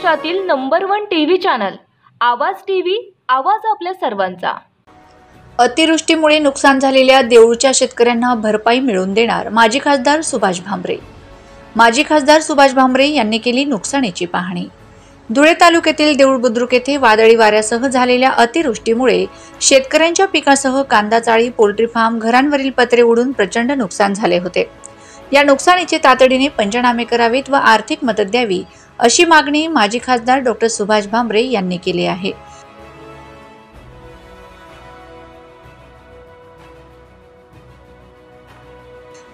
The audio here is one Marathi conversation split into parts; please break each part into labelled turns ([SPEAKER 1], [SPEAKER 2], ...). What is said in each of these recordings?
[SPEAKER 1] महाराष्ट्रातील नंबर 1 टीव्ही चॅनल आवाज टीव्ही, आवाज आपल्या सर्वांचा।
[SPEAKER 2] अतिवृष्टीमुळे नुकसान झालेल्या देऊळच्या शेतकऱ्यांना भरपाई मिळवून देणार माजी खासदार सुभाष भामरे। माजी खासदार सुभाष भामरे यांनी केली नुकसानीची पाहणी। धुळे तालुक्यातील देऊळ बुद्रुक येथे वादळी वाऱ्यासह झालेल्या अतिवृष्टीमुळे शेतकऱ्यांच्या पिकासह कांदा चाळी, पोल्ट्री फार्म, घरांवरील पत्रे उडून प्रचंड नुकसान झाले होते। या नुकसानीचे तातडीने पंचनामे करावेत व आर्थिक मदत द्यावी अशी मागणी माजी खासदार डॉ. सुभाष भामरे यांनी केली आहे।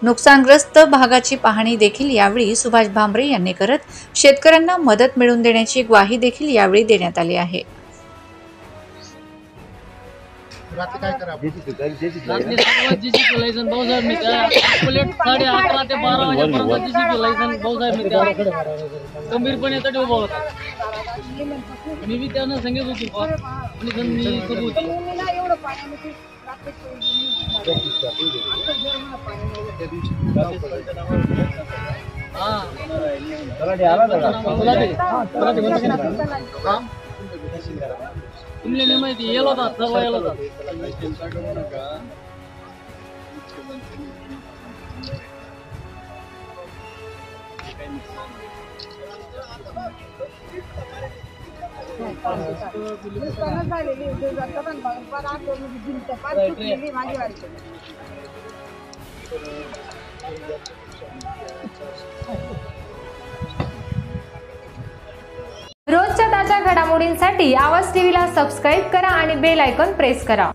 [SPEAKER 2] नुकसानग्रस्त भागाची पाहणी देखील यावेळी सुभाष भामरे यांनी करत शेतकऱ्यांना मदत मिळवून देण्याची ग्वाही देखील यावेळी देण्यात आली आहे।
[SPEAKER 3] तुमले नाही माहिती येलो होता सर्व येलो होता।
[SPEAKER 4] रोजच्या ताज्या घडामोडींसाठी आवाज टीव्हीला सबस्क्राइब करा आणि बेल आयकॉन प्रेस करा।